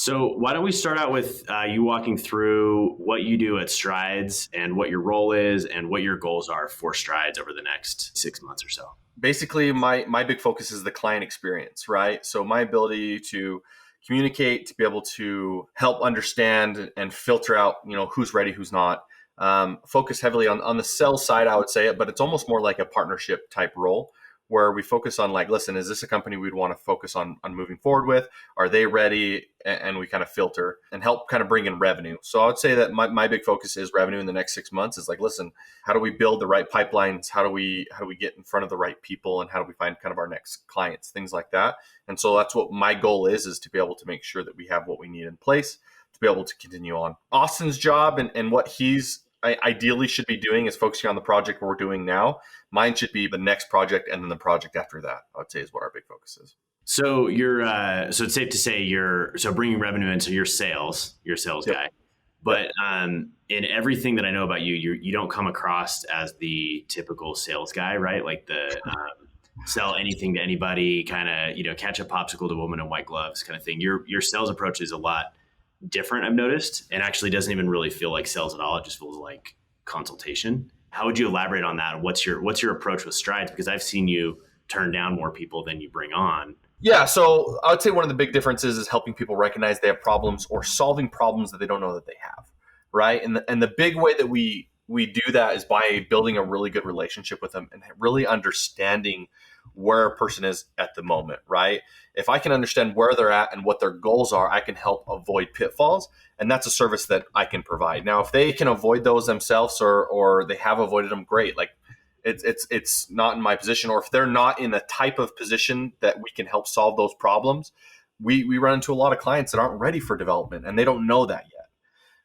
So why don't we start out with you walking through what you do at Strides and what your role is and what your goals are for Strides over the next 6 months or so. Basically, my big focus is the client experience, right? So my ability to communicate, to be able to help understand and filter out, who's ready, who's not. Focus heavily on the sales side, I would say it, but it's almost more like a partnership type role where we focus on like, listen, is this a company we'd want to focus on moving forward with? Are they ready? And we kind of filter and help kind of bring in revenue. So I would say that my big focus is revenue in the next 6 months is like, listen, how do we build the right pipelines? How do we get in front of the right people? And how do we find kind of our next clients, things like that. And so that's what my goal is to be able to make sure that we have what we need in place to be able to continue on. Austin's job and what he's ideally should be doing is focusing on the project we're doing now. Mine should be the next project and then the project after that, I would say is what our big focus is. So so it's safe to say bringing revenue into you're a sales guy, but in everything that I know about you, you don't come across as the typical sales guy, right? Like the sell anything to anybody, kind of, catch a popsicle to a woman in white gloves kind of thing. Your sales approach is a lot different, I've noticed, and actually doesn't even really feel like sales at all. It just feels like consultation. How would you elaborate on that? What's your approach with Strides? Because I've seen you turn down more people than you bring on. Yeah, so I would say one of the big differences is helping people recognize they have problems or solving problems that they don't know that they have, right? And the big way that we do that is by building a really good relationship with them and really understanding where a person is at the moment, right? If I can understand where they're at and what their goals are, I can help avoid pitfalls. And that's a service that I can provide. Now, if they can avoid those themselves or they have avoided them, great. Like it's not in my position, or if they're not in the type of position that we can help solve those problems, we run into a lot of clients that aren't ready for development and they don't know that yet,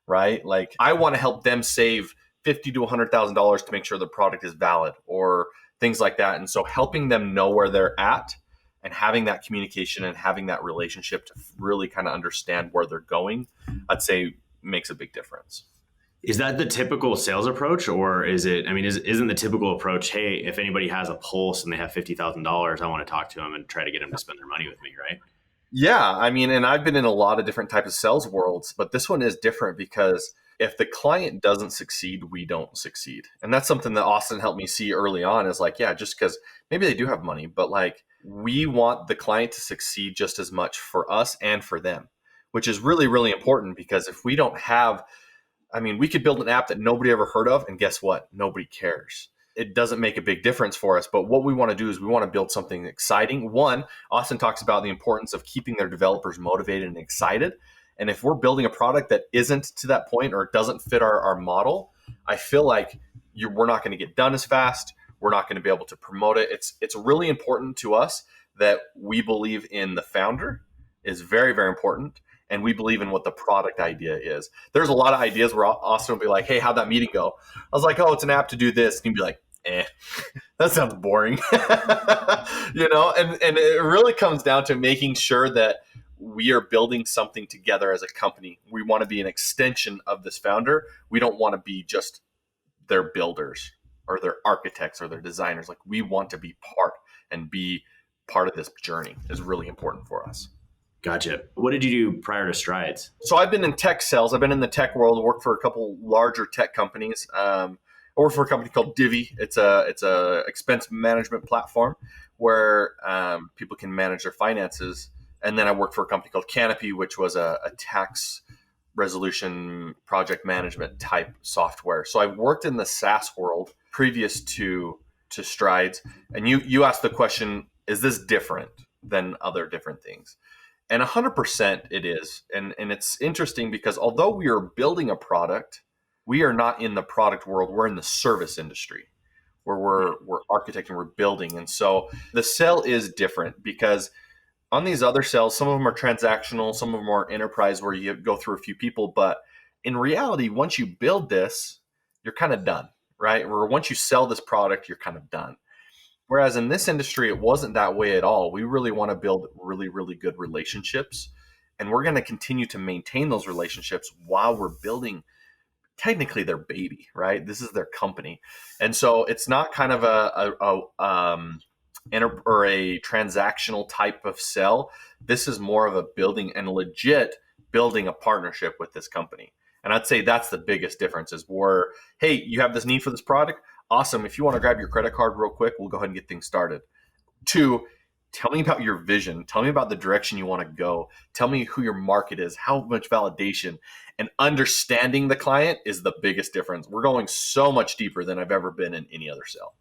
right? Like I want to help them save $50,000 to $100,000 to make sure the product is valid or things like that. And so helping them know where they're at and having that communication and having that relationship to really kind of understand where they're going, I'd say makes a big difference. Is that the typical sales approach, or is it, isn't the typical approach, hey, if anybody has a pulse and they have $50,000, I want to talk to them and try to get them to spend their money with me, right? Yeah. And I've been in a lot of different types of sales worlds, but this one is different because if the client doesn't succeed, we don't succeed. And that's something that Austin helped me see early on is like, yeah, just because maybe they do have money, but like we want the client to succeed just as much for us and for them, which is really, really important because if we don't have, we could build an app that nobody ever heard of and guess what? Nobody cares. It doesn't make a big difference for us. But what we want to do is we want to build something exciting. One, Austin talks about the importance of keeping their developers motivated and excited. And if we're building a product that isn't to that point or doesn't fit our model, I feel like we're not going to get done as fast. We're not going to be able to promote it. It's really important to us that we believe in the founder is very, very important. And we believe in what the product idea is. There's a lot of ideas where Austin will be like, hey, how'd that meeting go? I was like, oh, it's an app to do this. And he'd be like, that sounds boring. And it really comes down to making sure that we are building something together as a company. We want to be an extension of this founder. We don't want to be just their builders or their architects or their designers. Like we want to be part of this journey is really important for us. Gotcha. What did you do prior to Strides? So I've been in tech sales. I've been in the tech world. I worked for a couple larger tech companies. I worked for a company called Divvy. It's a expense management platform where people can manage their finances. And then I worked for a company called Canopy, which was a tax resolution project management type software. So I've worked in the SaaS world previous to Strides. And you asked the question, is this different than other different things? And 100% it is. And it's interesting because although we are building a product, we are not in the product world. We're in the service industry where we're architecting, we're building. And so the sale is different because on these other sales, some of them are transactional, some of them are enterprise where you go through a few people. But in reality, once you build this, you're kind of done, right? Or once you sell this product, you're kind of done. Whereas in this industry, it wasn't that way at all. We really want to build really, really good relationships. And we're going to continue to maintain those relationships while we're building technically their baby, right? This is their company. And so it's not kind of a transactional type of sell. This is more of a building and legit building a partnership with this company. And I'd say that's the biggest difference is where, hey, you have this need for this product. Awesome. If you want to grab your credit card real quick, we'll go ahead and get things started. 2, tell me about your vision. Tell me about the direction you want to go. Tell me who your market is, how much validation, and understanding the client is the biggest difference. We're going so much deeper than I've ever been in any other sale.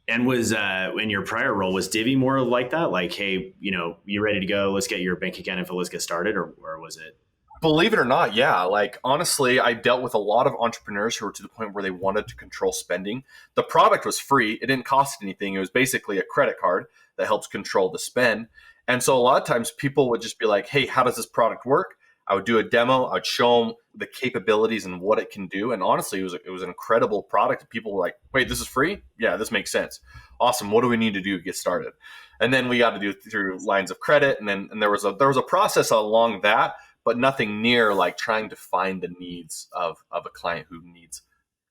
And was in your prior role, was Divvy more like that? Like, hey, you ready to go? Let's get your bank account info. Let's get started. Or was it? Believe it or not, yeah. Like, honestly, I dealt with a lot of entrepreneurs who were to the point where they wanted to control spending. The product was free. It didn't cost anything. It was basically a credit card that helps control the spend. And so a lot of times people would just be like, hey, how does this product work? I would do a demo. I'd show them the capabilities and what it can do. And honestly, it was an incredible product. People were like, wait, this is free? Yeah, this makes sense. Awesome. What do we need to do to get started? And then we got to do it through lines of credit. And there was a process along that, but nothing near like trying to find the needs of a client who needs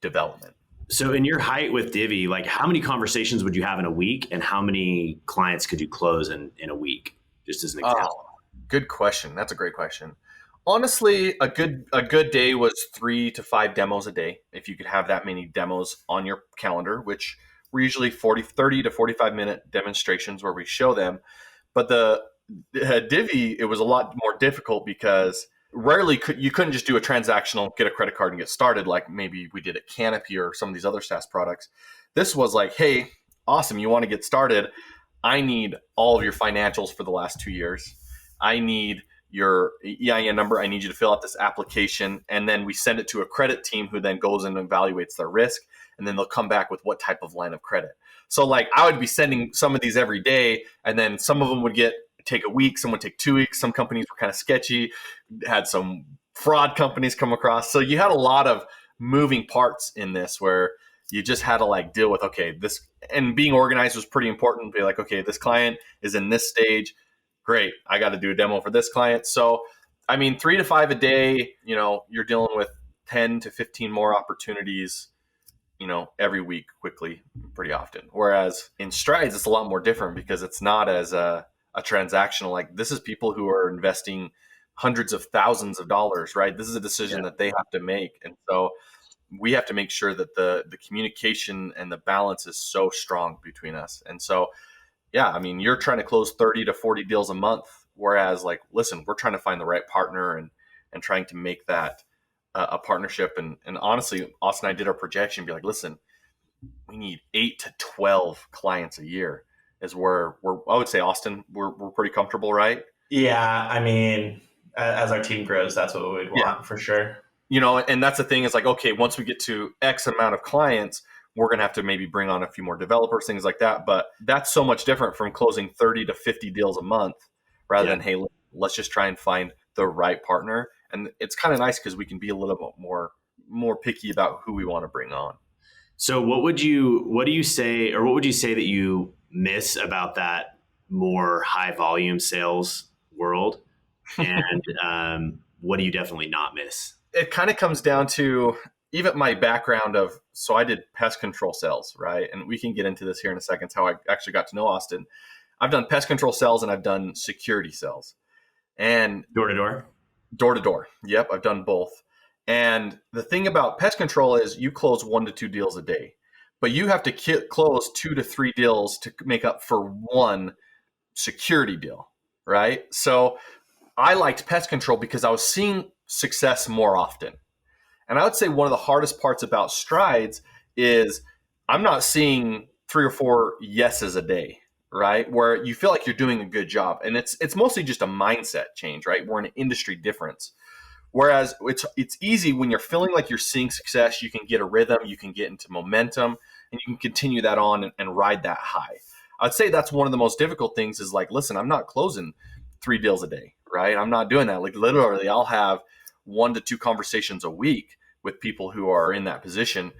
development. So in your height with Divvy, like how many conversations would you have in a week and how many clients could you close in a week? Just as an example. Good question. That's a great question. Honestly, a good day was 3 to 5 demos a day. If you could have that many demos on your calendar, which were usually 30 to 45 minute demonstrations where we show them. But the Divvy, it was a lot more difficult because rarely you couldn't just do a transactional, get a credit card and get started like maybe we did at Canopy or some of these other SaaS products. This was like, hey, awesome, you want to get started. I need all of your financials for the last 2 years. I need your EIN number. I need you to fill out this application. And then we send it to a credit team who then goes and evaluates their risk. And then they'll come back with what type of line of credit. So like I would be sending some of these every day. And then some of them would take a week. Some would take 2 weeks. Some companies were kind of sketchy, had some fraud companies come across. So you had a lot of moving parts in this where you just had to like deal with, okay, this, and being organized was pretty important. Be like, okay, this client is in this stage. Great. I got to do a demo for this client. So, I mean, 3 to 5 a day, you're dealing with 10 to 15 more opportunities, every week quickly, pretty often. Whereas in Strides, it's a lot more different because it's not as a transactional, like this is people who are investing hundreds of thousands of dollars, right? This is a decision that they have to make. And so we have to make sure that the communication and the balance is so strong between us. And so, yeah, I mean, you're trying to close 30 to 40 deals a month. Whereas like, listen, we're trying to find the right partner and trying to make that a partnership. And honestly, Austin and I did our projection, be like, listen, we need 8 to 12 clients a year is where I would say, Austin, we're pretty comfortable, right? Yeah. I mean, as our team grows, that's what we'd want for sure. And that's the thing is like, okay, once we get to X amount of clients, we're going to have to maybe bring on a few more developers, things like that. But that's so much different from closing 30 to 50 deals a month rather than, hey, let's just try and find the right partner. And it's kind of nice because we can be a little bit more picky about who we want to bring on. So what do you say that you miss about that more high volume sales world? And what do you definitely not miss? It kind of comes down to even my background so I did pest control sales, right? And we can get into this here in a second, how I actually got to know Austin. I've done pest control sales and I've done security sales. And door to door? Door to door. Yep, I've done both. And the thing about pest control is you close 1 to 2 deals a day, but you have to close 2 to 3 deals to make up for one security deal, right? So I liked pest control because I was seeing success more often. And I would say one of the hardest parts about Strides is I'm not seeing 3 or 4 yeses a day, right? Where you feel like you're doing a good job. And it's mostly just a mindset change, right? We're an industry difference. Whereas it's easy when you're feeling like you're seeing success, you can get a rhythm, you can get into momentum, and you can continue that on and ride that high. I'd say that's one of the most difficult things is like, listen, I'm not closing 3 deals a day, right? I'm not doing that. Like literally I'll have 1 to 2 conversations a week with people who are in that position.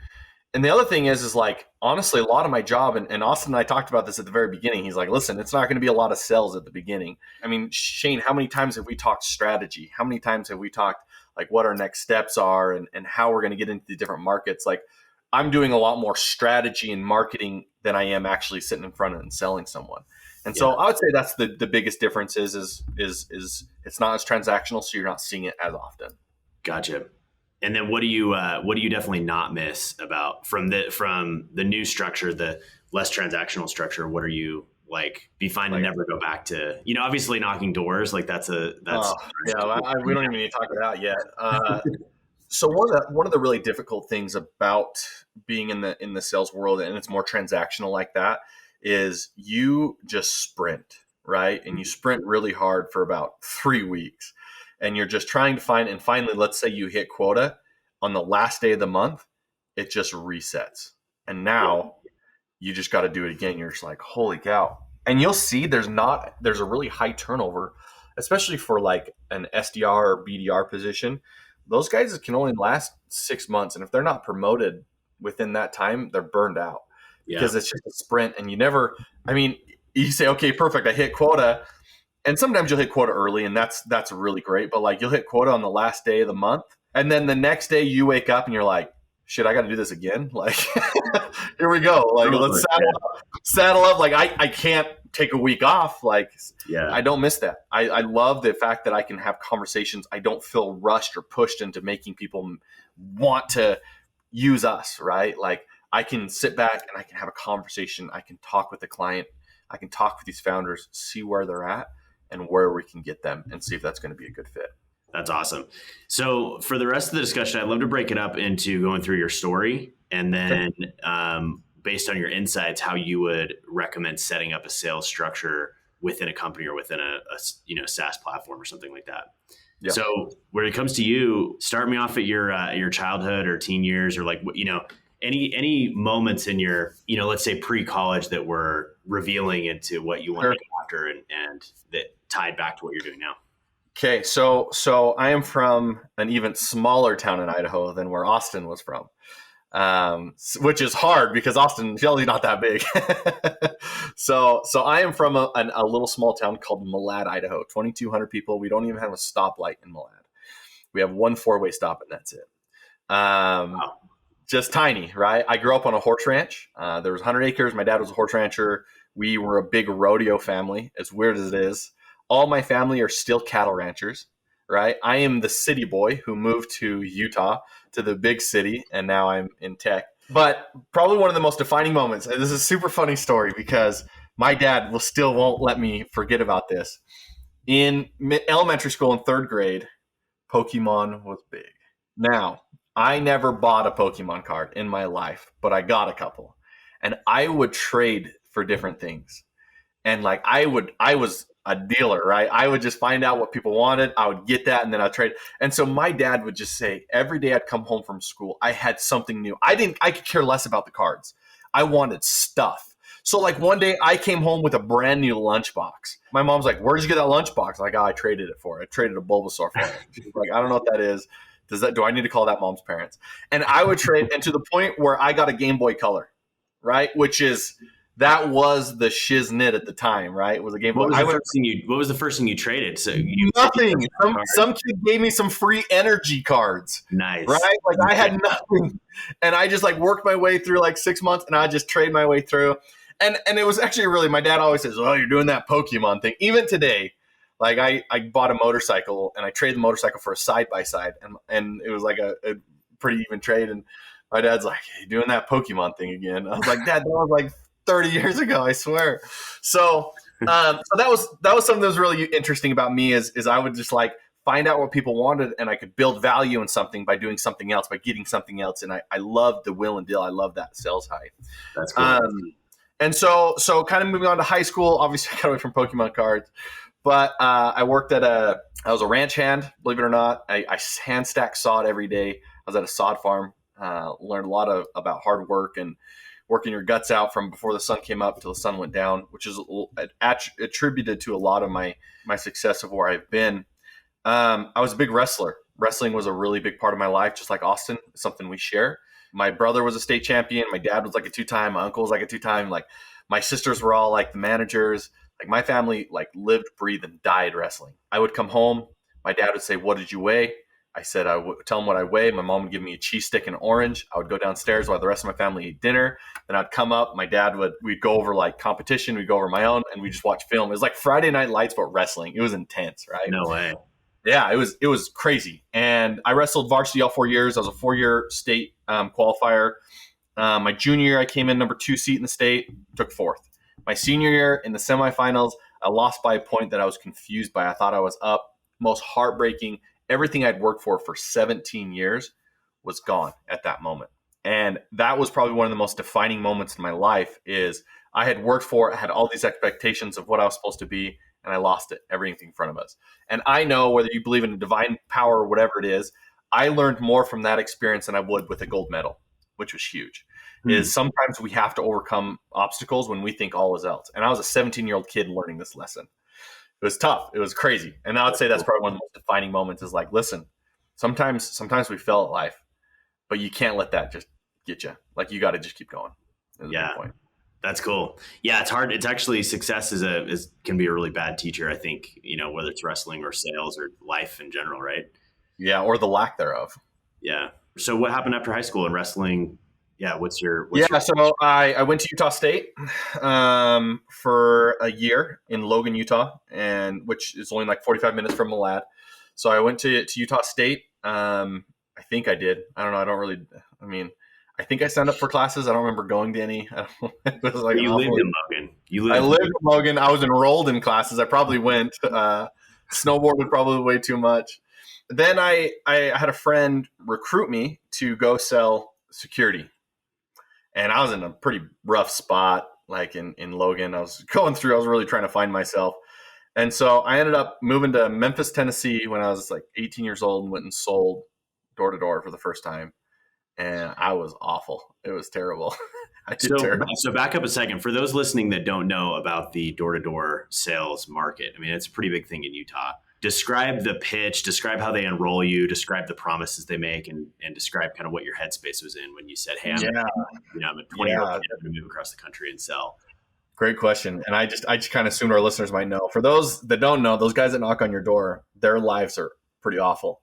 And the other thing is like, honestly, a lot of my job, and Austin and I talked about this at the very beginning. He's like, listen, it's not going to be a lot of sales at the beginning. I mean, Shane, how many times have we talked strategy? How many times have we talked like what our next steps are and how we're going to get into the different markets? Like I'm doing a lot more strategy and marketing than I am actually sitting in front of and selling someone. And so I would say that's the biggest difference is it's not as transactional, so you're not seeing it as often. Gotcha. And then what do you definitely not miss about from the new structure, the less transactional structure? What are you like be fine to never go back to? Obviously knocking doors, like that's we don't even need to talk about that yet. So one of the really difficult things about being in the sales world, and it's more transactional like that, is you just sprint, right? And you sprint really hard for about 3 weeks, and you're just trying to find. And finally, let's say you hit quota on the last day of the month, it just resets, and now you just got to do it again. You're just like, holy cow! And you'll see there's a really high turnover, especially for like an SDR or BDR position. Those guys can only last 6 months. And if they're not promoted within that time, they're burned out because it's just a sprint. And you say, okay, perfect. I hit quota. And sometimes you'll hit quota early, and that's really great. But like you'll hit quota on the last day of the month. And then the next day you wake up and you're like, shit, I got to do this again. Like, here we go. Like, let's saddle up. Like I can't take a week off. Like, I don't miss that. I love the fact that I can have conversations. I don't feel rushed or pushed into making people want to use us, right? Like I can sit back and I can have a conversation. I can talk with the client. I can talk with these founders, see where they're at and where we can get them and see if that's going to be a good fit. That's awesome. So for the rest of the discussion, I'd love to break it up into going through your story and then based on your insights, how you would recommend setting up a sales structure within a company or within a SaaS platform or something like that. Yeah. So when it comes to you, start me off at your childhood or teen years, or like, any moments in your, let's say pre-college that were revealing into what you wanted to go after and that tied back to what you're doing now. Okay. So I am from an even smaller town in Idaho than where Austin was from. Which is hard because Austin, Shelby's not that big. So I am from a little small town called Malad, Idaho, 2,200 people. We don't even have a stoplight in Malad. We have one 4-way stop and that's it. Wow. Just tiny, right? I grew up on a horse ranch. There was 100 acres. My dad was a horse rancher. We were a big rodeo family, as weird as it is. All my family are still cattle ranchers, right? I am the city boy who moved to Utah, to the big city, and now I'm in tech. But probably one of the most defining moments, and this is a super funny story because my dad won't let me forget about this. In elementary school in 3rd grade, Pokemon was big. Now, I never bought a Pokemon card in my life, but I got a couple. And I would trade for different things. And like I was a dealer, right? I would just find out what people wanted. I would get that and then I'd trade. And so my dad would just say every day I'd come home from school, I had something new. I could care less about the cards. I wanted stuff. So like one day I came home with a brand new lunchbox. My mom's like, where'd you get that lunchbox? Like, I traded it for it. I traded a Bulbasaur for it. She's like, I don't know what that is. Do I need to call that mom's parents? And I would trade, and to the point where I got a Game Boy Color, right? That was the shiznit at the time, right? It was a Game Boy. What was the first thing you traded? So nothing. Some kid gave me some free energy cards. Nice. Right? Like I had nothing. And I just like worked my way through like 6 months and I just trade my way through. And it was actually really, my dad always says, oh, you're doing that Pokemon thing. Even today, like I bought a motorcycle and I traded the motorcycle for a side-by-side. And it was like a pretty even trade. And my dad's like, hey, doing that Pokemon thing again. I was like, Dad, that was like 30 years ago, I swear. So that was something that was really interesting about me is I would just like find out what people wanted and I could build value in something by doing something else, by getting something else. And I love the will and deal. I love that sales high. That's cool. And so kind of moving on to high school, obviously I got away from Pokemon cards, but I worked I was a ranch hand, believe it or not. I hand stack sod every day. I was at a sod farm, learned a lot about hard work and working your guts out from before the sun came up till the sun went down, which is attributed to a lot of my success of where I've been. I was a big wrestler. Wrestling was a really big part of my life, just like Austin. It's something we share. My brother was a state champion. My dad was like a 2-time. My uncle was like a 2-time. Like my sisters were all like the managers. Like my family like lived, breathed, and died wrestling. I would come home. My dad would say, "What did you weigh?" I said I would tell them what I weigh. My mom would give me a cheese stick and orange. I would go downstairs while the rest of my family ate dinner. Then I'd come up. My dad we'd go over like competition. We'd go over my own, and we just watch film. It was like Friday Night Lights, but wrestling. It was intense, right? No way. Yeah, it was crazy. And I wrestled varsity all 4 years. I was a 4-year state qualifier. My junior year, I came in number 2 seat in the state, took 4th. My senior year in the semifinals, I lost by a point that I was confused by. I thought I was up. Most heartbreaking. Everything I'd worked for 17 years was gone at that moment. And that was probably one of the most defining moments in my life is I had worked for it, had all these expectations of what I was supposed to be, and I lost it, everything in front of us. And I know whether you believe in a divine power or whatever it is, I learned more from that experience than I would with a gold medal, which was huge. Is sometimes we have to overcome obstacles when we think all is else. And I was a 17-year-old kid learning this lesson. It was tough. It was crazy. And I would say that's probably one of the most defining moments is like, listen, sometimes we fail at life, but you can't let that just get you. Like you got to just keep going. Yeah. Point. That's cool. Yeah. It's hard. It's actually success can be a really bad teacher. I think, whether it's wrestling or sales or life in general, right? Yeah. Or the lack thereof. Yeah. So what happened after high school in wrestling? Yeah. So I went to Utah State for a year in Logan, Utah, and which is only like 45 minutes from Malad. So I went to Utah State. I think I did. I don't know. I think I signed up for classes. I don't remember going to any. It was like you lived in Logan. I lived in Logan. I was enrolled in classes. I probably went. Snowboarded probably way too much. Then I had a friend recruit me to go sell security. And I was in a pretty rough spot, like in Logan. I was really trying to find myself. And so I ended up moving to Memphis, Tennessee when I was like 18 years old and went and sold door to door for the first time. And I was awful. It was terrible. Terrible. So back up a second. For those listening that don't know about the door to door sales market, it's a pretty big thing in Utah. Describe the pitch, describe how they enroll you, describe the promises they make, and describe kind of what your headspace was in when you said, hey, I'm a 20-year-old kid, I'm going to move across the country and sell. Great question. And I just kind of assumed our listeners might know. For those that don't know, those guys that knock on your door, their lives are pretty awful.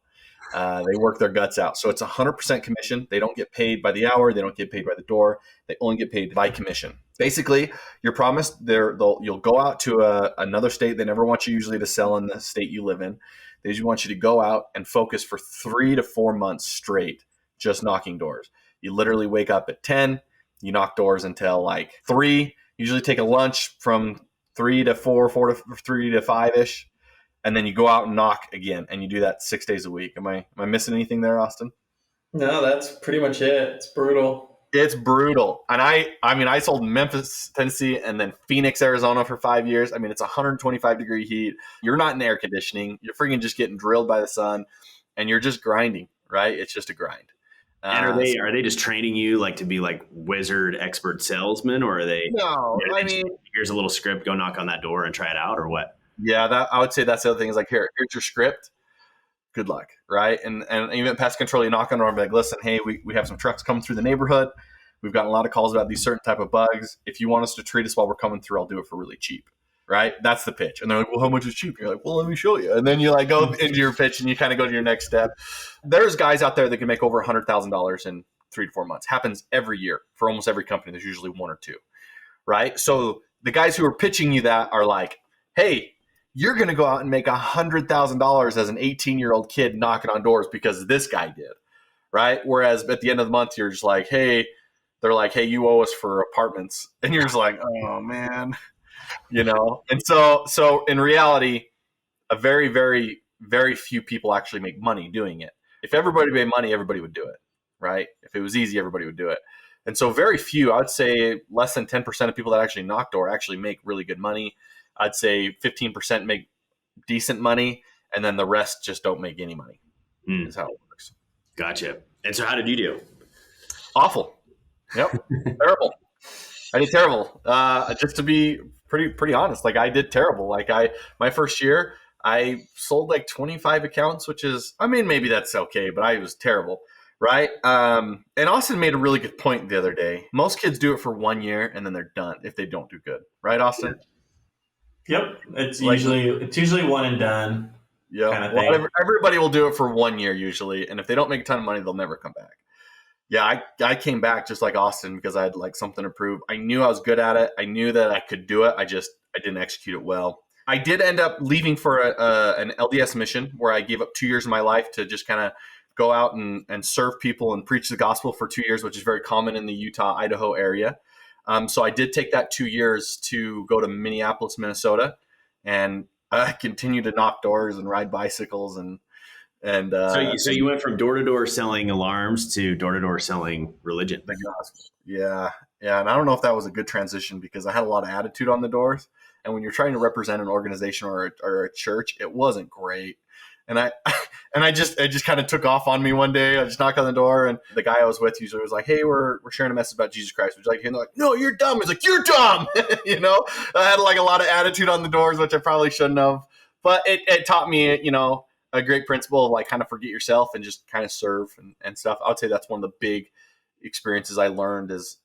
They work their guts out. So it's 100% commission. They don't get paid by the hour. They don't get paid by the door. They only get paid by commission. Basically, you're promised you'll go out to another state. They never want you usually to sell in the state you live in. They just want you to go out and focus for 3 to 4 months straight, just knocking doors. You literally wake up at 10, you knock doors until like 3, usually take a lunch from 3 to 4, 4 to 3 to 5-ish. And then you go out and knock again, and you do that 6 days a week. Am I missing anything there, Austin? No, that's pretty much it. It's brutal. It's brutal. And I sold in Memphis, Tennessee, and then Phoenix, Arizona for 5 years. It's 125-degree heat. You're not in air conditioning. You're freaking just getting drilled by the sun, and you're just grinding, right? It's just a grind. And are they just training you like to be like wizard expert salesmen, or are they? No, here's a little script. Go knock on that door and try it out, or what? Yeah, I would say that's the other thing is like, here's your script. Good luck, right? And even pest control, you knock on the door and be like, listen, hey, we have some trucks coming through the neighborhood. We've gotten a lot of calls about these certain type of bugs. If you want us to treat us while we're coming through, I'll do it for really cheap, right? That's the pitch. And they're like, well, how much is cheap? You're like, well, let me show you. And then you like go into your pitch and you kind of go to your next step. There's guys out there that can make over $100,000 in 3 to 4 months. Happens every year for almost every company. There's usually 1 or 2, right? So the guys who are pitching you that are like, hey, you're going to go out and make $100,000 as an 18-year-old kid knocking on doors because this guy did, right? Whereas at the end of the month, you're just like, hey, they're like, hey, you owe us for apartments. And you're just like, oh, man, And so in reality, a very, very, very few people actually make money doing it. If everybody made money, everybody would do it, right? If it was easy, everybody would do it. And so very few, I would say less than 10% of people that actually knock door actually make really good money. I'd say 15% make decent money, and then the rest just don't make any money. Is how it works. Gotcha. And so how did you do? Awful. Yep. Terrible. I did terrible. Just to be pretty honest, like I did terrible. Like my first year, I sold like 25 accounts, which is, maybe that's okay, but I was terrible. Right. And Austin made a really good point the other day. Most kids do it for 1 year and then they're done if they don't do good. Right, Austin? Yep. It's usually one and done. Yeah. kind of Well, thing. everybody will do it for 1 year usually. And if they don't make a ton of money, they'll never come back. Yeah, I came back just like Austin because I had like something to prove. I knew I was good at it. I knew that I could do it. I didn't execute it well. I did end up leaving for an LDS mission where I gave up 2 years of my life to just kind of go out and serve people and preach the gospel for 2 years, which is very common in the Utah, Idaho area. So I did take that 2 years to go to Minneapolis, Minnesota, and continue to knock doors and ride bicycles and So you went from door to door selling alarms to door to door selling religion. the gospel. Yeah. Yeah. And I don't know if that was a good transition because I had a lot of attitude on the doors. And when you're trying to represent an organization or a church, it wasn't great. And it just kind of took off on me one day. I just knocked on the door, and the guy I was with usually was like, "Hey, we're sharing a message about Jesus Christ. Would you like to hear?" And they're like, "No, you're dumb." He's like, "You're dumb." I had like a lot of attitude on the doors, which I probably shouldn't have. But it taught me, a great principle of like kind of forget yourself and just kind of serve and stuff. I would say that's one of the big experiences I learned is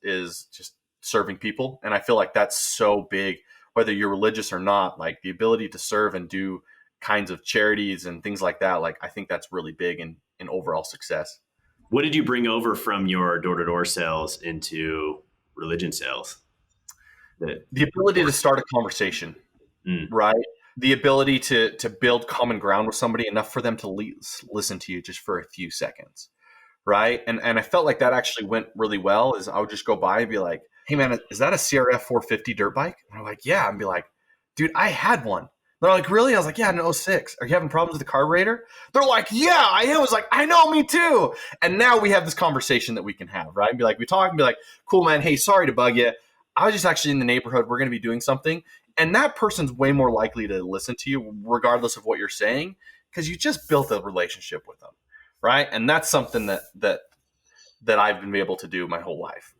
just serving people. And I feel like that's so big, whether you're religious or not, like the ability to serve and do kinds of charities and things like that. Like, I think that's really big in overall success. What did you bring over from your door to door sales into religion sales? The ability to start a conversation, right? The ability to build common ground with somebody enough for them to listen to you just for a few seconds, right? And I felt like that actually went really well. Is I would just go by and be like, "Hey man, is that a CRF 450 dirt bike?" And I'm like, "Yeah." And be like, "Dude, I had one." They're like, "Really?" I was like, "Yeah, an 06. Are you having problems with the carburetor?" They're like, "Yeah, I am." I was like, "I know, me too." And now we have this conversation that we can have, right? And be like, we talk and be like, "Cool, man. Hey, sorry to bug you. I was just actually in the neighborhood. We're going to be doing something." And that person's way more likely to listen to you regardless of what you're saying because you just built a relationship with them, right? And that's something that I've been able to do my whole life.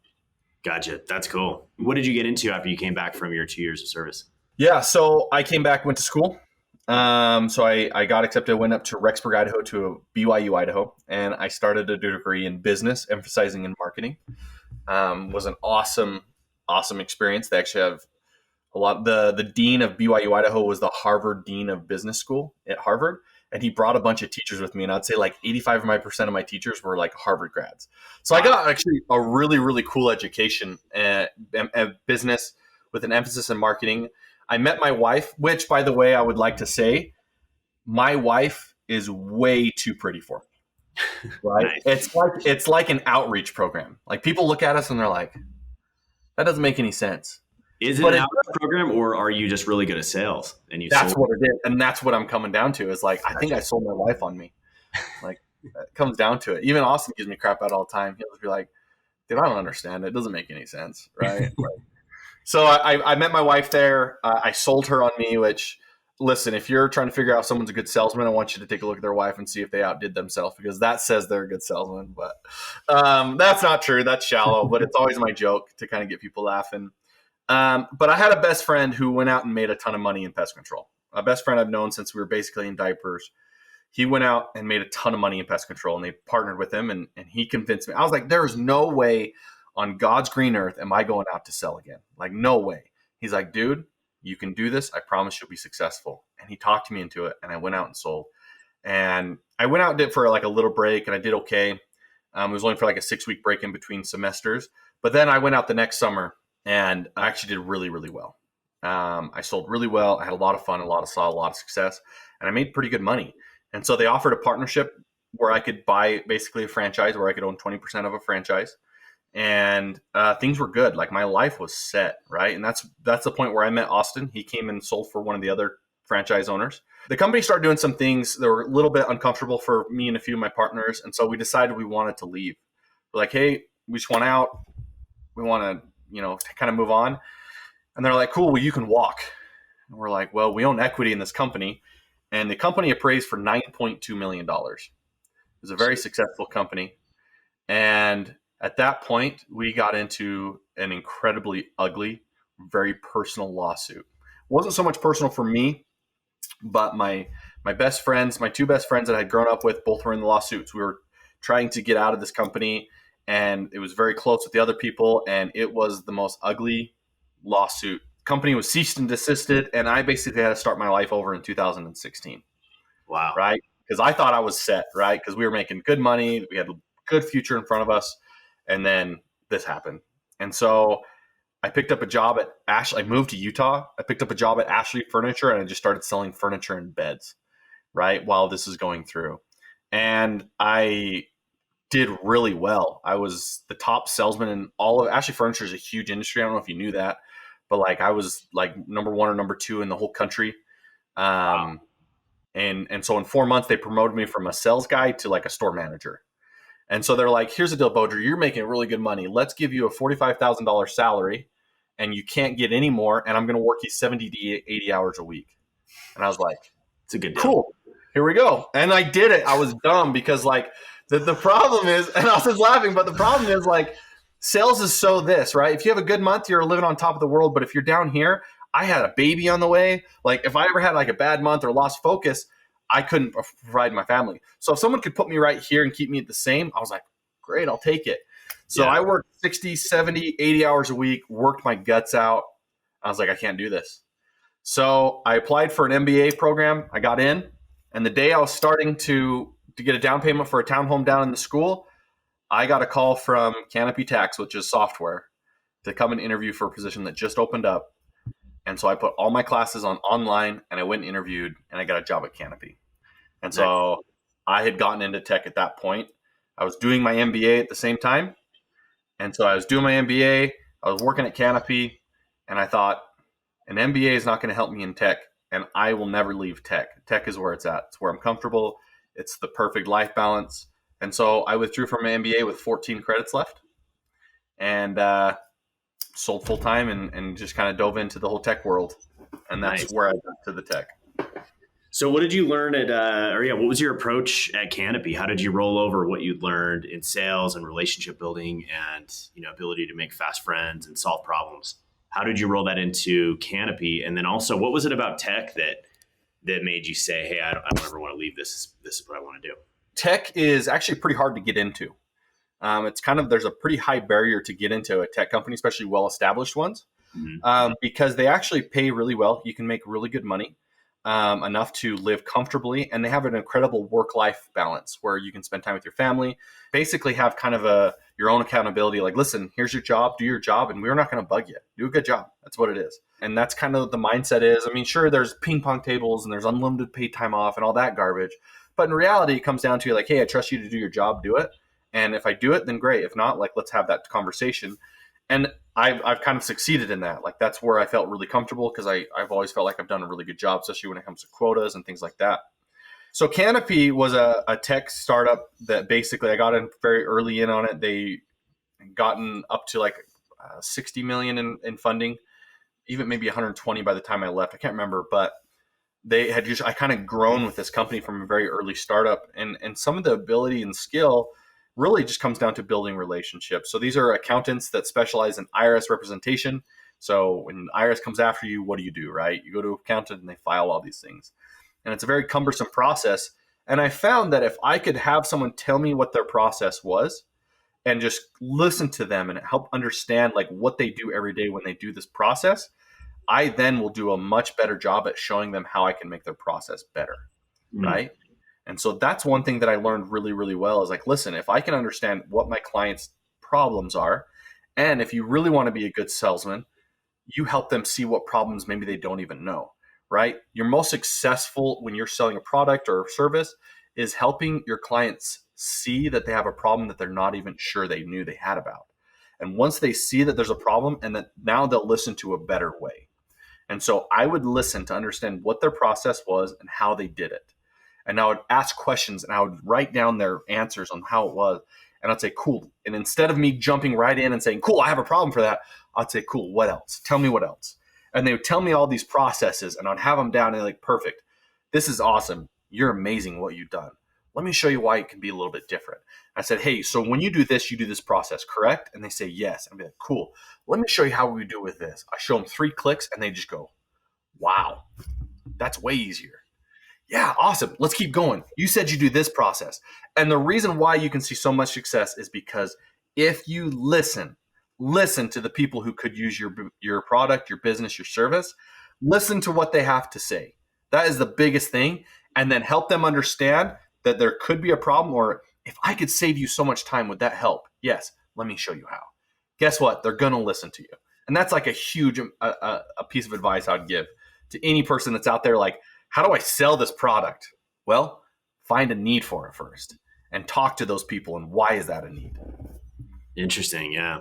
Gotcha. That's cool. What did you get into after you came back from your 2 years of service? Yeah, so I came back, went to school. So I got accepted, went up to Rexburg, Idaho, to BYU, Idaho, and I started a degree in business, emphasizing in marketing. Was an awesome experience. They actually have a lot. The dean of BYU, Idaho, was the Harvard dean of business school at Harvard, and he brought a bunch of teachers with me, and I'd say like 85% of my teachers were like Harvard grads. So I got actually a really, really cool education at business with an emphasis in marketing. I met my wife, which, by the way, I would like to say, my wife is way too pretty for me. Right? Nice. It's like an outreach program. Like people look at us and they're like, "That doesn't make any sense." Is it an outreach program, or are you just really good at sales? And that's what it is, and that's what I'm coming down to. Is like, I think I sold my wife on me. Like, it comes down to it. Even Austin gives me crap out all the time. He'll just be like, "Dude, I don't understand. It doesn't make any sense." Right? So I met my wife there. I sold her on me, which, listen, if you're trying to figure out if someone's a good salesman, I want you to take a look at their wife and see if they outdid themselves, because that says they're a good salesman. But that's not true. That's shallow, but it's always my joke to kind of get people laughing. But I had a best friend who went out and made a ton of money in pest control. A best friend I've known since we were basically in diapers. He went out and made a ton of money in pest control, and they partnered with him, and he convinced me. I was like, there is no way on God's green earth am I going out to sell again. Like, no way. He's like, "Dude, you can do this. I promise you'll be successful." And he talked me into it, and I went out and sold. And I went out and did for like a little break, and I did okay. It was only for like a 6-week break in between semesters. But then I went out the next summer, and I actually did really, really well. I sold really well. I had a lot of fun, saw a lot of success, and I made pretty good money. And so they offered a partnership where I could buy basically a franchise, where I could own 20% of a franchise. And things were good. Like, my life was set, right? And that's the point where I met Austin. He came and sold for one of the other franchise owners. The company started doing some things that were a little bit uncomfortable for me and a few of my partners. And so we decided we wanted to leave. We're like, "Hey, we just want out. We want to, kind of move on." And they're like, "Cool, well, you can walk." And we're like, "Well, we own equity in this company." And the company appraised for $9.2 million. It was a very successful company. And at that point, we got into an incredibly ugly, very personal lawsuit. It wasn't so much personal for me, but my best friends, my two best friends that I had grown up with, both were in the lawsuits. We were trying to get out of this company, and it was very close with the other people, and it was the most ugly lawsuit. The company was ceased and desisted, and I basically had to start my life over in 2016. Wow. Right. Because I thought I was set, right? Because we were making good money. We had a good future in front of us. And then this happened. And so I picked up a job at Ashley. I moved to Utah. I picked up a job at Ashley Furniture, and I just started selling furniture and beds, right, while this is going through. And I did really well. I was the top salesman in all of Ashley Furniture is a huge industry. I don't know if you knew that, but like I was like number 1 or number 2 in the whole country. Wow. And so in 4 months, they promoted me from a sales guy to like a store manager. And so they're like, here's the deal, Bowdrie, you're making really good money. Let's give you a $45,000 salary and you can't get any more. And I'm going to work you 70 to 80 hours a week. And I was like, It's a good deal. cool, here we go. And I did it. I was dumb because like the problem is, and I was just laughing, but the problem is like sales is so this, right? If you have a good month, you're living on top of the world. But if you're down here, I had a baby on the way. Like if I ever had like a bad month or lost focus, I couldn't provide my family. So if someone could put me right here and keep me at the same, I was like, great, I'll take it. So I worked 60, 70, 80 hours a week, worked my guts out. I was like, I can't do this. So I applied for an MBA program. I got in. And the day I was starting to get a down payment for a townhome down in the school, I got a call from Canopy Tax, which is software, to come and interview for a position that just opened up. And so I put all my classes on online and I went and interviewed and I got a job at Canopy. And so I had gotten into tech at that point. I was doing my MBA at the same time. And so I was doing my MBA, I was working at Canopy, and I thought an MBA is not going to help me in tech, and I will never leave tech. Tech is where it's at. It's where I'm comfortable. It's the perfect life balance. And so I withdrew from my MBA with 14 credits left and sold full time and just kind of dove into the whole tech world. And that's where I got to the tech. So what did you learn at, what was your approach at Canopy? How did you roll over what you'd learned in sales and relationship building and, ability to make fast friends and solve problems? How did you roll that into Canopy? And then also, what was it about tech that made you say, hey, I don't ever want to leave this? This is what I want to do. Tech is actually pretty hard to get into. It's there's a pretty high barrier to get into a tech company, especially well-established ones, because they actually pay really well. You can make really good money, enough to live comfortably. And they have an incredible work-life balance where you can spend time with your family, basically have kind of your own accountability. Like, listen, here's your job, do your job, and we're not going to bug you. Do a good job. That's what it is. And that's kind of the mindset is. I mean, sure, there's ping pong tables and there's unlimited paid time off and all that garbage. But in reality, it comes down to like, hey, I trust you to do your job, do it. And if I do it, then great. If not, like, let's have that conversation. And I've kind of succeeded in that. Like, that's where I felt really comfortable because I've always felt like I've done a really good job, especially when it comes to quotas and things like that. So Canopy was a tech startup that basically I got in very early in on it. They gotten up to like 60 million in funding, even maybe 120 by the time I left. I can't remember, but they had I kind of grown with this company from a very early startup. And some of the ability and skill really just comes down to building relationships. So these are accountants that specialize in IRS representation. So when IRS comes after you, what do? Right? You go to an accountant and they file all these things. And it's a very cumbersome process. And I found that if I could have someone tell me what their process was and just listen to them and help understand like what they do every day when they do this process, I then will do a much better job at showing them how I can make their process better. Right? And so that's one thing that I learned really, really well is like, listen, if I can understand what my clients' problems are, and if you really want to be a good salesman, you help them see what problems maybe they don't even know, right? You're most successful when you're selling a product or a service is helping your clients see that they have a problem that they're not even sure they knew they had about. And once they see that there's a problem and that now they'll listen to a better way. And so I would listen to understand what their process was and how they did it. And I would ask questions and I would write down their answers on how it was. And I'd say, cool. And instead of me jumping right in and saying, cool, I have a problem for that, I'd say, cool, what else? Tell me what else. And they would tell me all these processes and I'd have them down and like, perfect. This is awesome. You're amazing what you've done. Let me show you why it can be a little bit different. I said, hey, so when you do this, you do this process, correct? And they say, yes. I'd be like, cool. Let me show you how we do with this. I show them 3 clicks and they just go, wow, that's way easier. Yeah, awesome. Let's keep going. You said you do this process. And the reason why you can see so much success is because if you listen to the people who could use your product, your business, your service, listen to what they have to say. That is the biggest thing. and then help them understand that there could be a problem, or if I could save you so much time, would that help? Yes, let me show you how. Guess what? They're going to listen to you. And that's like a huge a piece of advice I'd give to any person that's out there like, how do I sell this product? Well, find a need for it first and talk to those people. And why is that a need? Interesting. Yeah.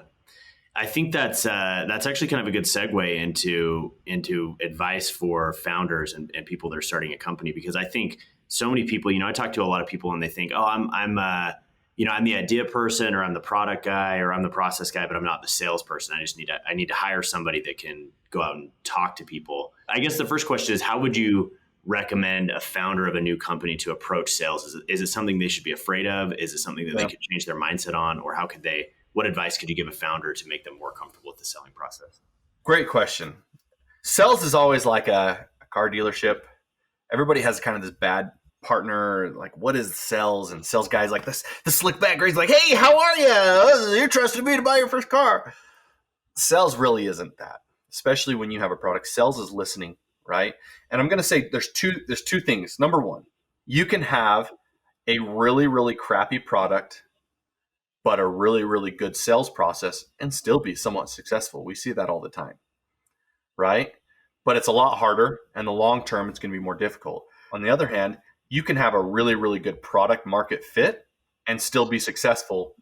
I think that's actually kind of a good segue into advice for founders and people that are starting a company, because I think so many people, I talk to a lot of people and they think, oh, I'm the idea person, or I'm the product guy, or I'm the process guy, but I'm not the salesperson. I need to hire somebody that can go out and talk to people. I guess the first question is, how would you recommend a founder of a new company to approach sales? Is it something they should be afraid of? Is it something that they could change their mindset on? Or what advice could you give a founder to make them more comfortable with the selling process? Great question. Sales is always like a car dealership. Everybody has kind of this bad partner, like, what is sales? And sales guys like this, the slick back guy's like, hey, how are you? You're trusting me to buy your first car. Sales really isn't that, especially when you have a product. Sales is listening, right? And I'm going to say there's two things. Number one, you can have a really, really crappy product, but a really, really good sales process and still be somewhat successful. We see that all the time, right? But it's a lot harder, and the long term, it's going to be more difficult. On the other hand, you can have a really, really good product market fit and still be successful.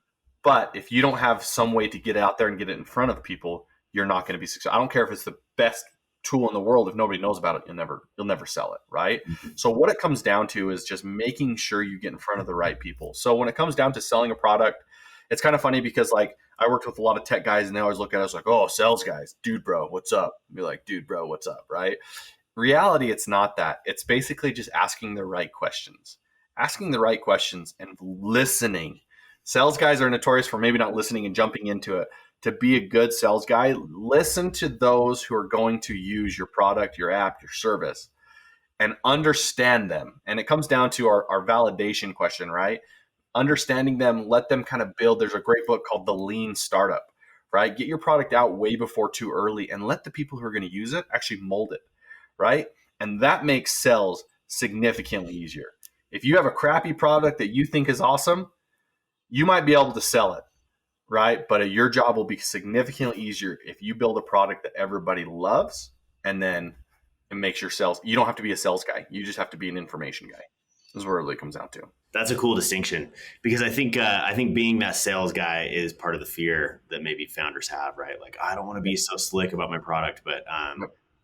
But if you don't have some way to get out there and get it in front of people, you're not going to be successful. I don't care if it's the best tool in the world. If nobody knows about it, you'll never sell it, right? Mm-hmm. So what it comes down to is just making sure you get in front of the right people. So when it comes down to selling a product, it's kind of funny because like I worked with a lot of tech guys and they always look at us like, oh, sales guys, dude, bro, what's up? Be like, dude, bro, what's up, right? Reality, it's not that. It's basically just asking the right questions and listening. Sales guys are notorious for maybe not listening and jumping into it. To be a good sales guy, listen to those who are going to use your product, your app, your service, and understand them. And it comes down to our validation question, right? Understanding them, let them kind of build. There's a great book called The Lean Startup, right? Get your product out way before too early and let the people who are going to use it actually mold it, right? And that makes sales significantly easier. If you have a crappy product that you think is awesome, you might be able to sell it, right? But your job will be significantly easier if you build a product that everybody loves, and then it makes your sales. You don't have to be a sales guy. You just have to be an information guy. This is what it really comes down to. That's a cool distinction, because I think being that sales guy is part of the fear that maybe founders have, right? Like, I don't want to be so slick about my product, but I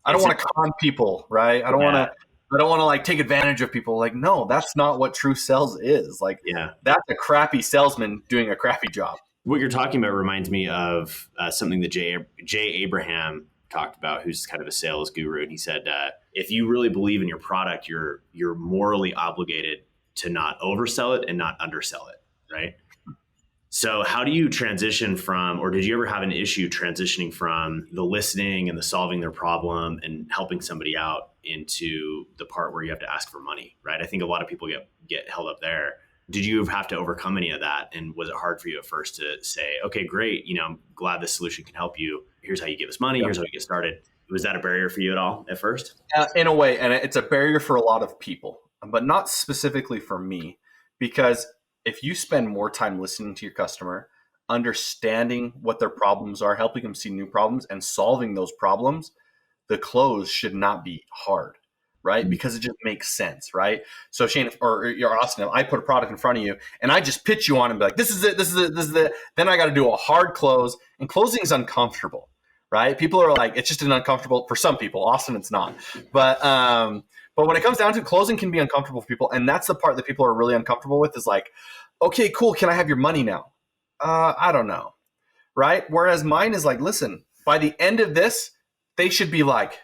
don't want to con people, right? I don't want to like take advantage of people. Like, no, that's not what true sales is. Like, that's a crappy salesman doing a crappy job. What you're talking about reminds me of something that Jay Abraham talked about, who's kind of a sales guru. And he said, if you really believe in your product, you're morally obligated to not oversell it and not undersell it, right? So how do you transition from, or did you ever have an issue transitioning from the listening and the solving their problem and helping somebody out into the part where you have to ask for money, right? I think a lot of people get held up there. Did you have to overcome any of that? And was it hard for you at first to say, okay, great, I'm glad this solution can help you. Here's how you give us money. Here's how you get started. Was that a barrier for you at all at first? In a way, and it's a barrier for a lot of people, but not specifically for me, because if you spend more time listening to your customer, understanding what their problems are, helping them see new problems and solving those problems, the close should not be hard, right? Because it just makes sense, right? So Shane, or Austin, if I put a product in front of you and I just pitch you on and be like, this is it, then I got to do a hard close, and closing is uncomfortable, right? People are like, it's just an uncomfortable, for some people. Austin, it's not. But when it comes down to closing, can be uncomfortable for people. And that's the part that people are really uncomfortable with, is like, okay, cool. Can I have your money now? I don't know. Right. Whereas mine is like, listen, by the end of this, they should be like,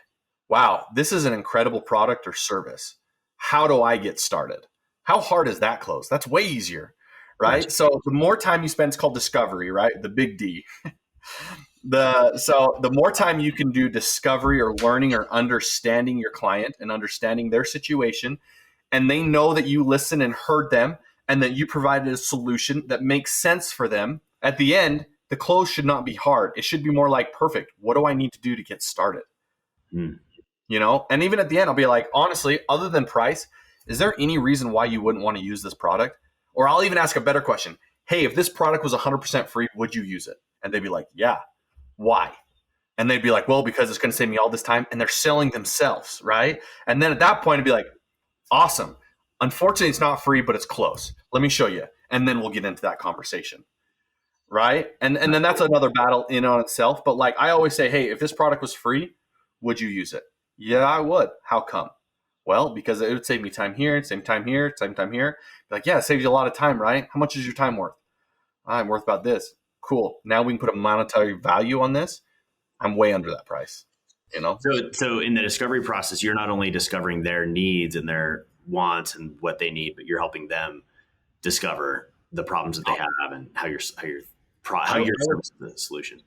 wow, this is an incredible product or service. How do I get started? How hard is that close? That's way easier. Right. So the more time you spend, it's called discovery, right? The big D. So the more time you can do discovery or learning or understanding your client and understanding their situation, and they know that you listened and heard them and that you provided a solution that makes sense for them, at the end, the close should not be hard. It should be more like, perfect. What do I need to do to get started? And even at the end, I'll be like, honestly, other than price, is there any reason why you wouldn't want to use this product? Or I'll even ask a better question. Hey, if this product was 100% free, would you use it? And they'd be like, yeah. Why? And they'd be like, well, because it's going to save me all this time. And they're selling themselves, right? And then at that point, it'd be like, awesome. Unfortunately, it's not free, but it's close. Let me show you. And then we'll get into that conversation, right? And then that's another battle in on itself. But like I always say, hey, if this product was free, would you use it? Yeah, I would. How come? Well, because it would save me time here, same time here, same time here. Like, yeah, it saves you a lot of time, right? How much is your time worth? I'm worth about this. Cool. Now we can put a monetary value on this. I'm way under that price, you know? So in the discovery process, you're not only discovering their needs and their wants and what they need, but you're helping them discover the problems that they have and how your service is the solution.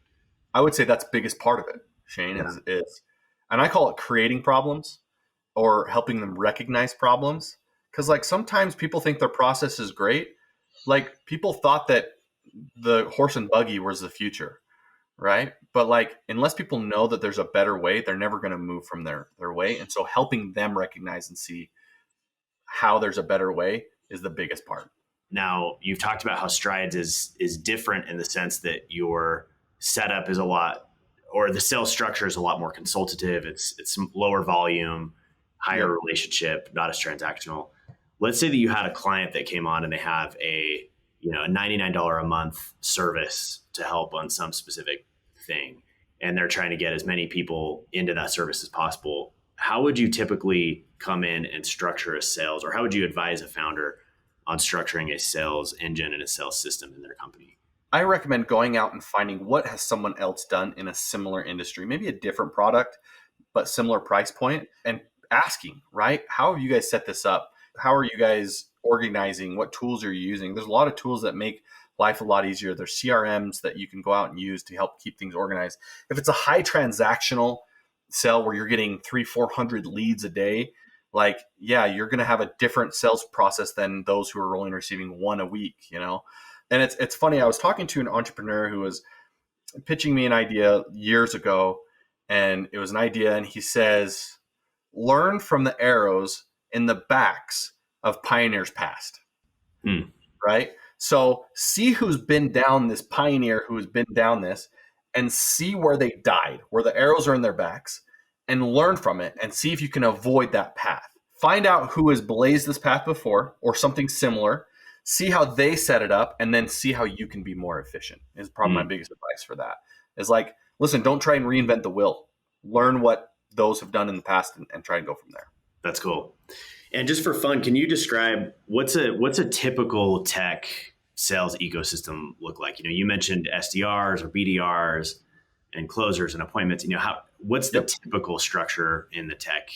I would say that's the biggest part of it, Shane, is and I call it creating problems or helping them recognize problems. Because like sometimes people think their process is great. Like people thought that the horse and buggy was the future, right? But like unless people know that there's a better way, they're never going to move from their way. And so helping them recognize and see how there's a better way is the biggest part. Now, you've talked about how Strides is different in the sense that your setup is a lot, or the sales structure is a lot more consultative. It's lower volume, higher relationship, not as transactional. Let's say that you had a client that came on and they have a $99 a month service to help on some specific thing, and they're trying to get as many people into that service as possible. How would you typically come in and structure a sales, or how would you advise a founder on structuring a sales engine and a sales system in their company? I recommend going out and finding what has someone else done in a similar industry, maybe a different product, but similar price point, and asking, right? How have you guys set this up? How are you guys organizing? What tools are you using? There's a lot of tools that make life a lot easier. There's CRMs that you can go out and use to help keep things organized. If it's a high transactional sell where you're getting 300-400 leads a day, like, yeah, you're going to have a different sales process than those who are only receiving one a week, you know? And it's funny. I was talking to an entrepreneur who was pitching me an idea years ago, and it was an idea. And he says, learn from the arrows in the backs of pioneers past, right? So see who's been down this pioneer, who has been down this, and see where they died, where the arrows are in their backs, and learn from it and see if you can avoid that path. Find out who has blazed this path before or something similar, see how they set it up, and then see how you can be more efficient is probably my biggest advice for that. Is like, listen, don't try and reinvent the wheel. Learn what those have done in the past and try and go from there. That's cool. And just for fun, can you describe what's a typical tech sales ecosystem look like? You mentioned SDRs or BDRs and closers and appointments. What's the typical structure in the tech?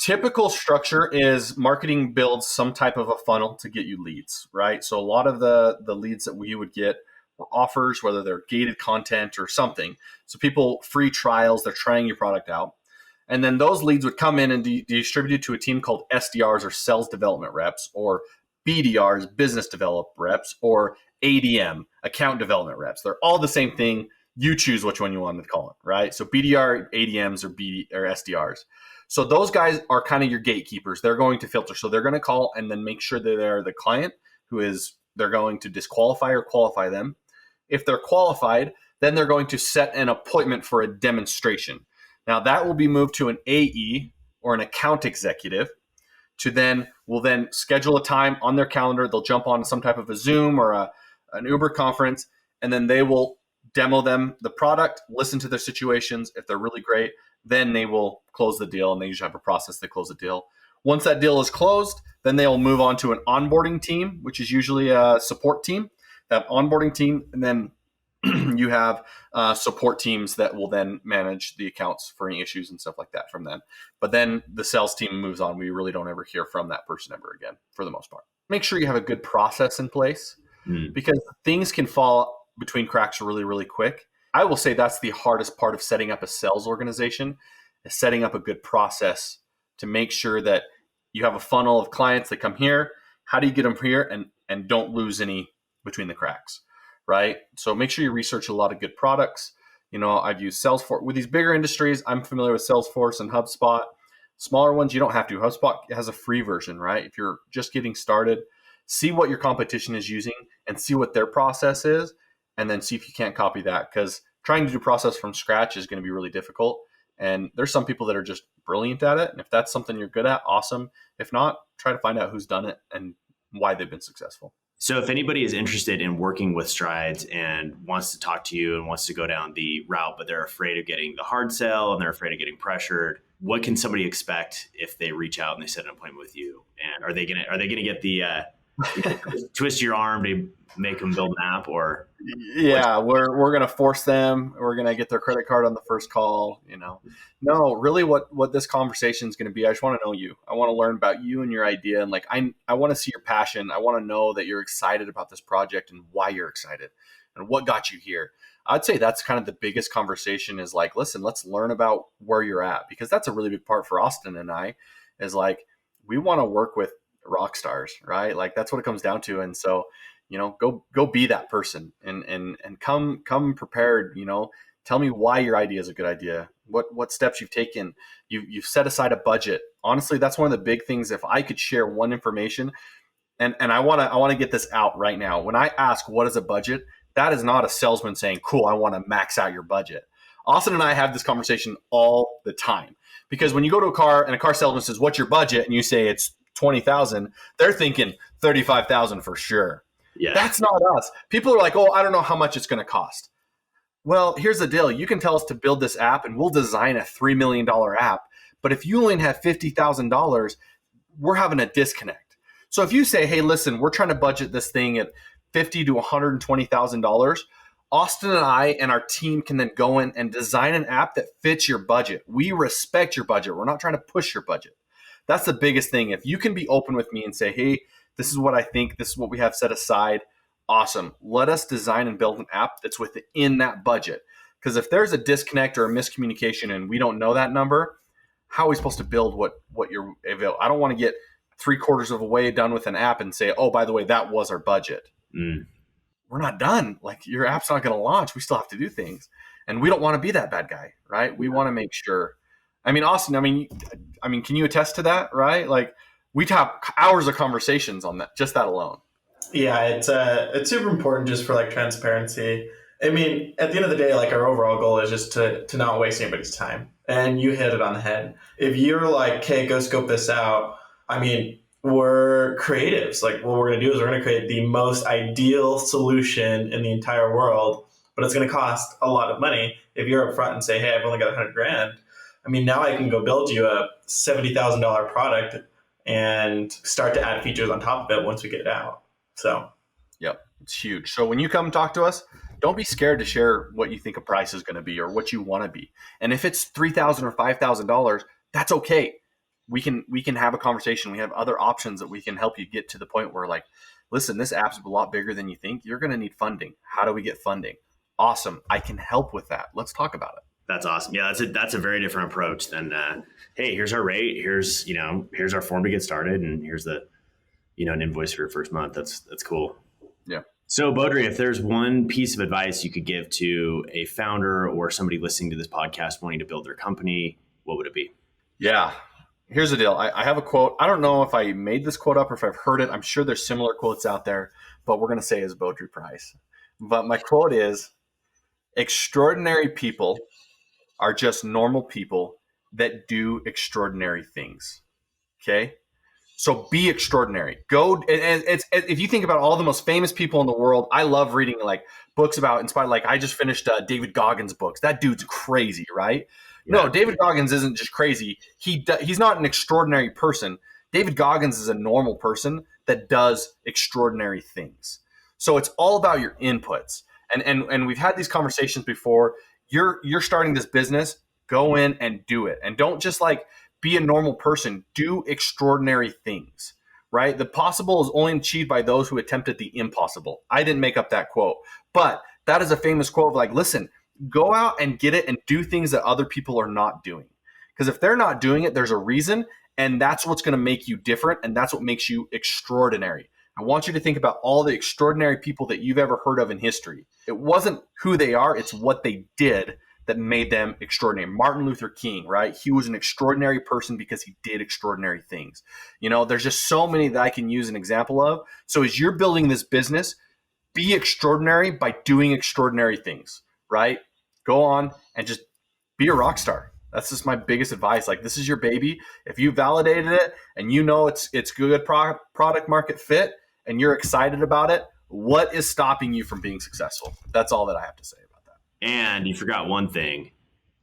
Typical structure is marketing builds some type of a funnel to get you leads, right? So a lot of the leads that we would get were offers, whether they're gated content or something. So people, free trials, they're trying your product out. And then those leads would come in and be distributed to a team called SDRs or sales development reps, or BDRs, business development reps, or ADM, account development reps. They're all the same thing. You choose which one you want to call it, right? So BDR, ADMs, or SDRs. So those guys are kind of your gatekeepers. They're going to filter. So they're going to call and then make sure that they're the client they're going to disqualify or qualify them. If they're qualified, then they're going to set an appointment for a demonstration. Now that will be moved to an AE or an account executive will then schedule a time on their calendar. They'll jump on some type of a Zoom or an Uber conference, and then they will demo them the product, listen to their situations. If they're really great, then they will close the deal, and they usually have a process to close the deal. Once that deal is closed, then they'll move on to an onboarding team, which is usually a support team. That onboarding team, and then you have support teams that will then manage the accounts for any issues and stuff like that from them. But then the sales team moves on. We really don't ever hear from that person ever again, for the most part. Make sure you have a good process in place because things can fall between cracks really, really quick. I will say that's the hardest part of setting up a sales organization, is setting up a good process to make sure that you have a funnel of clients that come here. How do you get them here and don't lose any between the cracks, right? So make sure you research a lot of good products. I've used Salesforce with these bigger industries. I'm familiar with Salesforce and HubSpot. Smaller ones, you don't have to. HubSpot has a free version, right? If you're just getting started, see what your competition is using and see what their process is, and then see if you can't copy that, because trying to do process from scratch is going to be really difficult. And there's some people that are just brilliant at it. And if that's something you're good at, awesome. If not, try to find out who's done it and why they've been successful. So if anybody is interested in working with Strides and wants to talk to you and wants to go down the route, but they're afraid of getting the hard sell and they're afraid of getting pressured, what can somebody expect if they reach out and they set an appointment with you? And are they gonna get the twist your arm to make them build an app? Or yeah, we're gonna force them. We're gonna get their credit card on the first call. No, really, what this conversation is gonna be. I just want to know you. I want to learn about you and your idea, and like I want to see your passion. I want to know that you're excited about this project and why you're excited and what got you here. I'd say that's kind of the biggest conversation, is like, listen, let's learn about where you're at, because that's a really big part for Austin and I, is like, we want to work with rock stars, right? Like that's what it comes down to. And so, go be that person and come prepared, tell me why your idea is a good idea. What steps you've taken. You've set aside a budget. Honestly, that's one of the big things. If I could share one information, and I want to get this out right now. When I ask what is a budget, that is not a salesman saying, cool, I want to max out your budget. Austin and I have this conversation all the time, because when you go to a car and a car salesman says, what's your budget? And you say it's 20,000, they're thinking 35,000 for sure. Yeah. That's not us. People are like, oh, I don't know how much it's going to cost. Well, here's the deal. You can tell us to build this app and we'll design a $3 million app. But if you only have $50,000, we're having a disconnect. So if you say, hey, listen, we're trying to budget this thing at $50,000 to $120,000, Austin and I and our team can then go in and design an app that fits your budget. We respect your budget. We're not trying to push your budget. That's the biggest thing. If you can be open with me and say, hey, this is what I think, this is what we have set aside, awesome. Let us design and build an app that's within that budget. Because if there's a disconnect or a miscommunication and we don't know that number, how are we supposed to build what you're available? I don't want to get 3/4 of the way done with an app and say, oh, by the way, that was our budget. We're not done. Like, your app's not going to launch. We still have to do things. And we don't want to be that bad guy, right? We want to make sure. I mean, Austin, can you attest to that, right? Like, we have hours of conversations on that, just that alone. Yeah, it's super important just for like transparency. I mean, at the end of the day, like our overall goal is just to not waste anybody's time. And you hit it on the head. If you're like, okay, go scope this out. I mean, we're creatives. Like, what we're going to do is we're going to create the most ideal solution in the entire world, but it's going to cost a lot of money. If you're upfront and say, hey, I've only got $100,000. I mean, now I can go build you a $70,000 product and start to add features on top of it once we get it out. So, yep, it's huge. So when you come talk to us, don't be scared to share what you think a price is going to be or what you want to be. And if it's $3,000 or $5,000, that's okay. We can have a conversation. We have other options that we can help you get to the point where, like, listen, this app's a lot bigger than you think. You're going to need funding. How do we get funding? Awesome. I can help with that. Let's talk about it. That's awesome. Yeah, that's a very different approach than, hey, here's our rate. Here's our form to get started, and here's the, an invoice for your first month. That's cool. Yeah. So, Bowdrie, if there's one piece of advice you could give to a founder or somebody listening to this podcast wanting to build their company, what would it be? Yeah. Here's the deal. I have a quote. I don't know if I made this quote up or if I've heard it. I'm sure there's similar quotes out there, but we're going to say it's Bowdrie Price. But my quote is, extraordinary people are just normal people that do extraordinary things. Okay? So be extraordinary. Go, and it's if you think about all the most famous people in the world, I love reading like books about inspired. Like, I just finished David Goggins' books. That dude's crazy, right? Yeah. No, David Goggins isn't just crazy. He's not an extraordinary person. David Goggins is a normal person that does extraordinary things. So it's all about your inputs. And we've had these conversations before. You're starting this business, go in and do it. And don't just like be a normal person. Do extraordinary things, right? The possible is only achieved by those who attempted the impossible. I didn't make up that quote, but that is a famous quote of like, listen, go out and get it and do things that other people are not doing. Because if they're not doing it, there's a reason, and that's what's going to make you different, and that's what makes you extraordinary. I want you to think about all the extraordinary people that you've ever heard of in history. It wasn't who they are, it's what they did that made them extraordinary. Martin Luther King, right? He was an extraordinary person because he did extraordinary things. You know, there's just so many that I can use an example of. So as you're building this business, be extraordinary by doing extraordinary things, right? Go on and just be a rock star. That's just my biggest advice. Like, this is your baby. If you validated it and you know it's good product market fit and you're excited about it, what is stopping you from being successful? That's all that I have to say about that. And you forgot one thing.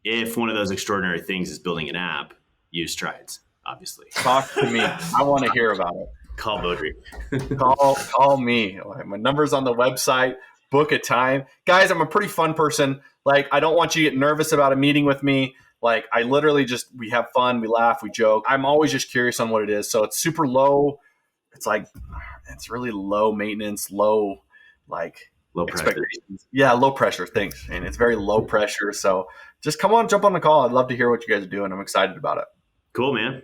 If one of those extraordinary things is building an app, use Strides, obviously. Talk to me. I want to hear about it. Call Bowdrie. Call me. My number's on the website. Book a time. Guys, I'm a pretty fun person. Like, I don't want you to get nervous about a meeting with me. Like, I literally we have fun, we laugh, we joke. I'm always just curious on what it is. So it's super low. It's like, it's really low maintenance, low pressure. Yeah, low pressure. Thanks. And it's very low pressure. So just come on, jump on the call. I'd love to hear what you guys are doing. I'm excited about it. Cool, man.